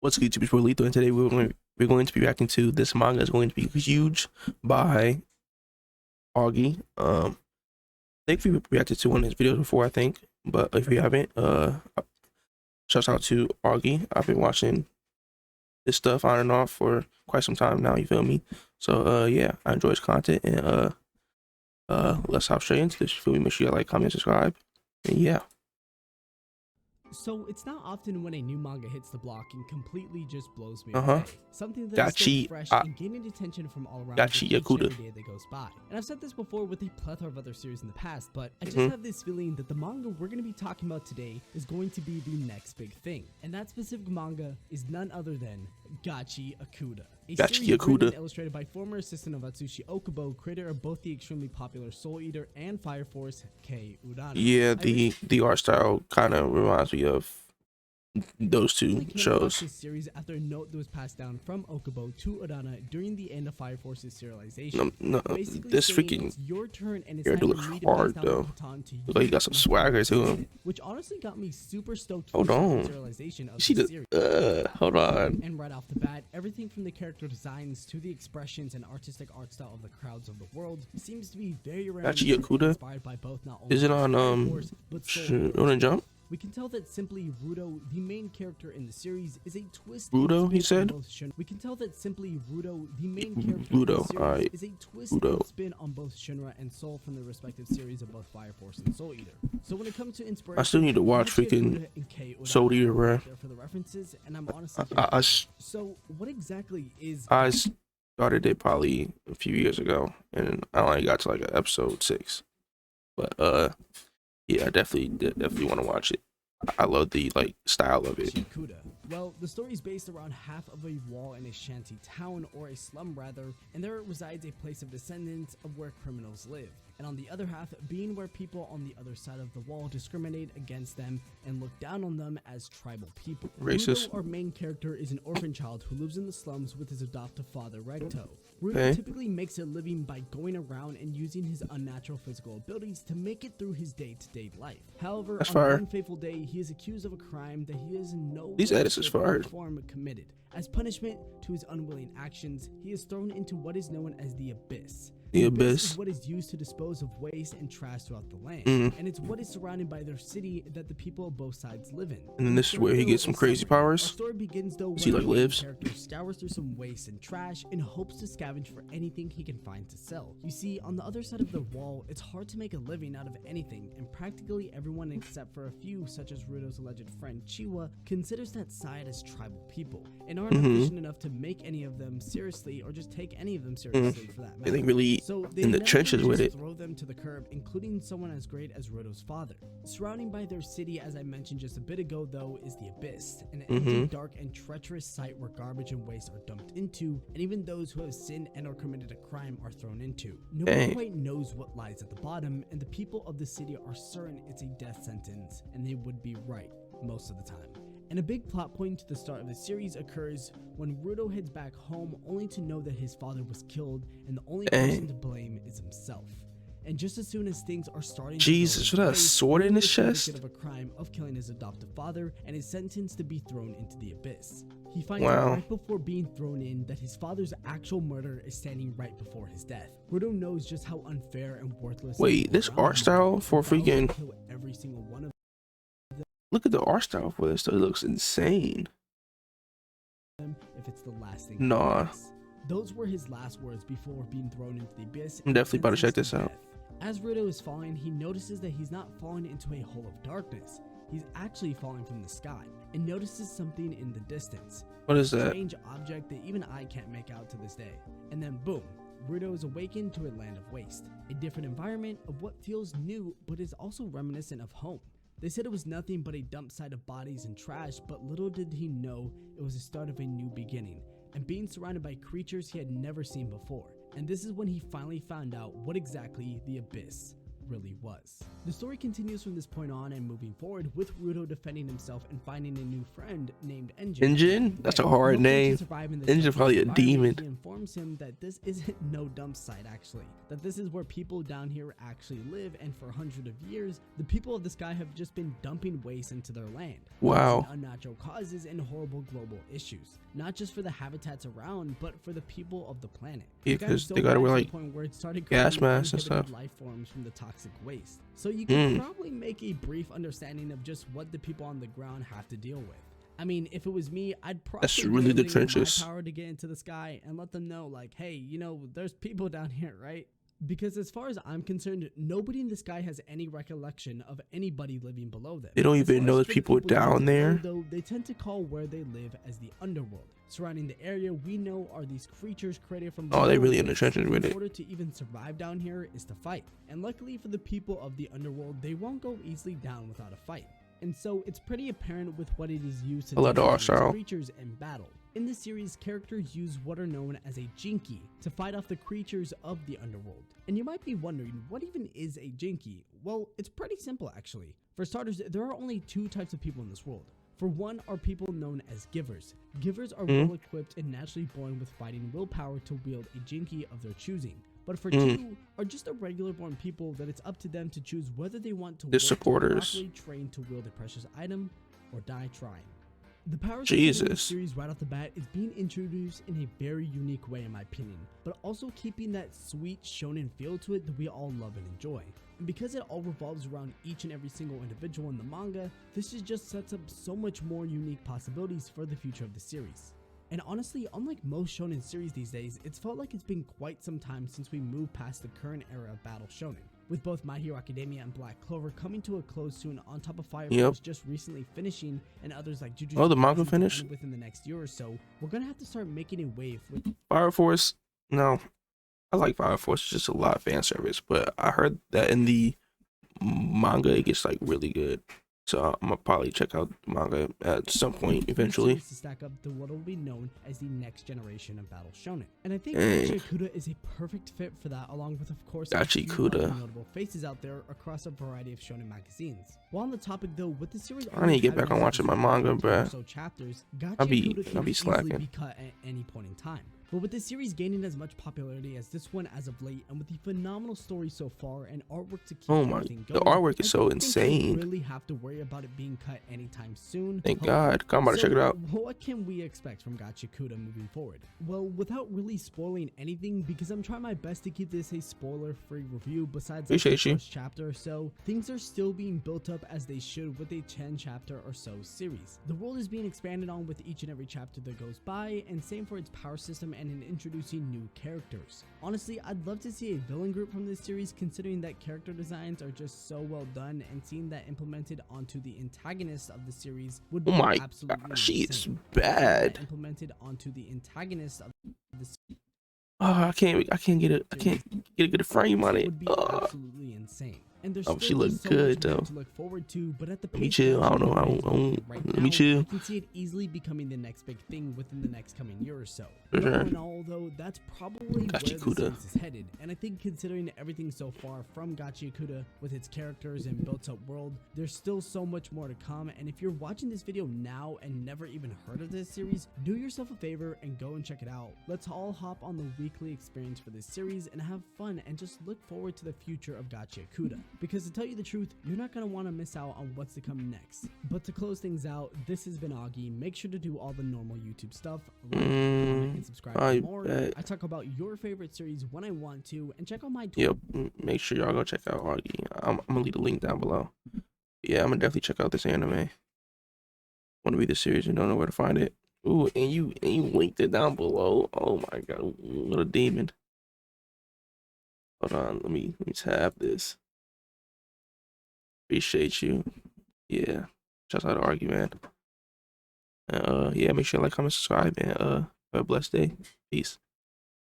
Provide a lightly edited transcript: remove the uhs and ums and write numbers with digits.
What's good, YouTube? It's Lethal, and today we're going to be reacting to this manga. Is going to be huge by Augie. I think we reacted to one of his videos before, I think, but if you haven't, shout out to Augie. I've been watching this stuff on and off for quite some time now. You feel me? So yeah, I enjoy his content, and let's hop straight into this. You feel me? Make sure you like, comment, subscribe, and yeah. So it's not often when a new manga hits the block and completely just blows me Uh-huh. away. Something that is still fresh and gaining attention from all around every day that goes by. And I've said this before with a plethora of other series in the past, but I just have this feeling that the manga we're going to be talking about today is going to be the next big thing. And that specific manga is none other than Gachi Akuda. A series written and illustrated by former assistant of Atsushi Okubo, creator of both the extremely popular Soul Eater and Fire Force, Kei Urano. Yeah, the art style kind of reminds me of those two shows. This series after a note that was passed down from Okubo to Urana during the end of Fire Force's serialization. No, this freaking your turn and it's to look hard though. Look like he got some swagger to him. Which honestly got me super stoked. Hold on. Serialization of you see the series. Hold on. And right off the bat, everything from the character designs to the expressions and artistic art style of the crowds of the world seems to be very inspired by both. Not only is it on on Jump? We can tell that simply Rudo, the main character in the series, is a twist. Rudo, he said? We can tell that simply Rudo, the main character in the series, is a twist and spin on both Shinra and Soul from the respective series of both Fire Force and Soul Eater. So when it comes to inspiration, I still need to watch freaking Soul Eater, bro. For the references, and I'm honestly so what exactly is? I started it probably a few years ago, and I only got to like episode 6. But yeah, I definitely want to watch it. I love the style of it. Well, the story is based around half of a wall in a shanty town, or a slum rather, and there resides a place of descendants of where criminals live. And on the other half, being where people on the other side of the wall discriminate against them and look down on them as tribal people. Racist. Rudo, our main character, is an orphan child who lives in the slums with his adoptive father, Recto. Rudo typically makes a living by going around and using his unnatural physical abilities to make it through his day-to-day life. However, on one fateful day, he is accused of a crime that he is in no form committed. As punishment to his unwilling actions, he is thrown into what is known as the Abyss. The Abyss is what is used to dispose of waste and trash throughout the land, and it's what is surrounded by their city that the people of both sides live in. And then this is where he gets some crazy powers. Our story begins though when he lives. The character scours through some waste and trash in hopes to scavenge for anything he can find to sell. You see, on the other side of the wall, it's hard to make a living out of anything, and practically everyone except for a few, such as Rudo's alleged friend Chiwa, considers that side as tribal people, and aren't efficient enough to make any of them seriously, or just take any of them seriously for that matter. They really in the trenches with it. Throw them to the curb, including someone as great as Rudo's father. Surrounding by their city, as I mentioned just a bit ago, though, is the Abyss, an empty, dark, and treacherous site where garbage and waste are dumped into, and even those who have sinned and or committed a crime are thrown into. Nobody quite knows what lies at the bottom, and the people of the city are certain it's a death sentence, and they would be right most of the time. And a big plot point to the start of the series occurs when Rudo heads back home only to know that his father was killed and the only person to blame is himself. And just as soon as things are starting Jesus, with a sword in his chest? Of a crime of killing his adoptive father and is sentenced to be thrown into the Abyss. He finds out right before being thrown in that his father's actual murder is standing right before his death. Rudo knows just how unfair and worthless. Wait, this art style for freaking every single one of look at the art style for this, though. It looks insane. If it's the last thing. Nah. Those were his last words before being thrown into the abyss. I'm definitely about to check this out. As Rudo is falling, he notices that he's not falling into a hole of darkness. He's actually falling from the sky and notices something in the distance. What is that? A strange object that even I can't make out to this day. And then boom, Rudo is awakened to a land of waste. A different environment of what feels new but is also reminiscent of home. They said it was nothing but a dump site of bodies and trash, but little did he know it was the start of a new beginning, and being surrounded by creatures he had never seen before. And this is when he finally found out what exactly the Abyss really was. The story continues from this point on and moving forward, with Ruto defending himself and finding a new friend named Engine? That's a hard name. Engine's probably a demon. He informs him that this isn't no dump site actually, that this is where people down here actually live, and for hundreds of years, the people of the sky have just been dumping waste into their land. Wow. Unnatural causes and horrible global issues, not just for the habitats around, but for the people of the planet. Yeah, because they gotta wear like gas masks and stuff. Life forms from the toxic waste. So you can probably make a brief understanding of just what the people on the ground have to deal with. I mean, if it was me, I'd probably that's really the trenches. My power to get into the sky and let them know, like, hey, you know, there's people down here, right? Because as far as I'm concerned, nobody in the sky has any recollection of anybody living below them. They don't even know there's people down there. Though they tend to call where they live as the underworld. Surrounding the area we know are these creatures created from they really in the trenches with it. In order to even survive down here is to fight. And luckily for the people of the underworld, they won't go easily down without a fight. And so it's pretty apparent with what it is used to defeat these creatures in battle. In this series, characters use what are known as a jinky to fight off the creatures of the underworld. And you might be wondering, what even is a jinky? Well, it's pretty simple actually. For starters, there are only two types of people in this world. For one are people known as givers. Givers are well equipped and naturally born with fighting willpower to wield a jinky of their choosing. But for two are just a regular born people that it's up to them to choose whether they want to work supporters. to properly train to wield a precious item or die trying. The power series right off the bat is being introduced in a very unique way in my opinion, but also keeping that sweet shonen feel to it that we all love and enjoy. And because it all revolves around each and every single individual in the manga, this just sets up so much more unique possibilities for the future of the series. And honestly, unlike most shonen series these days, it's felt like it's been quite some time since we moved past the current era of battle shonen. With both My Hero Academia and Black Clover coming to a close soon, on top of Fire Force just recently finishing, and others like Jujutsu the manga finished within the next year or so, we're gonna have to start making a wave with Fire Force. No, I like Fire Force. It's just a lot of fan service, but I heard that in the manga it gets like really good. So I'm gonna probably check out the manga at some point eventually. To stack up to what will be known as the next generation of battle shonen, and I think Gachikuta is a perfect fit for that, along with, of course, Gachikuta notable faces out there across a variety of shonen magazines. While on the topic though, with the series, I need to get back on watching my manga, bruh. So chapters, I'll be slacking. Be cut at any point in time. But with this series gaining as much popularity as this one as of late, and with the phenomenal story so far and artwork to keep everything going, the artwork is so insane. Really have to worry about it being cut anytime soon. Thank God. I'm about to check it out. What can we expect from Gachikuta moving forward? Well, without really spoiling anything, because I'm trying my best to keep this a spoiler-free review, besides the first chapter or so, things are still being built up as they should with a 10-chapter or so series. The world is being expanded on with each and every chapter that goes by, and same for its power system and in introducing new characters. Honestly, I'd love to see a villain group from this series, considering that character designs are just so well done, and seeing that implemented onto the antagonist of the series would be absolutely gosh, she is bad. Implemented onto the antagonist of the series. I can't get a good frame on it. Would be absolutely insane. And there's she looked good though. To look forward to, but at the let me chill. I don't know. Let me chill. I can see it easily becoming the next big thing within the next coming year or so. For sure. And all though, that's probably where the series is headed. And I think considering everything so far from Gachikuta with its characters and built-up world, there's still so much more to come. And if you're watching this video now and never even heard of this series, do yourself a favor and go and check it out. Let's all hop on the weekly experience for this series and have fun and just look forward to the future of Gachikuta. Because to tell you the truth, you're not going to want to miss out on what's to come next. But to close things out, this has been Augie. Make sure to do all the normal YouTube stuff. Like, comment, and subscribe for more. I talk about your favorite series when I want to, and check out my Twitter. Yep, make sure y'all go check out Augie. I'm going to leave the link down below. Yeah, I'm going to definitely check out this anime. Want to read the series and don't know where to find it. Ooh, and you linked it down below. Oh my God, what a demon. Hold on, let me tab this. Appreciate you. Yeah. Shout out to Augie, man. Yeah, make sure to like, comment, subscribe, and have a blessed day. Peace.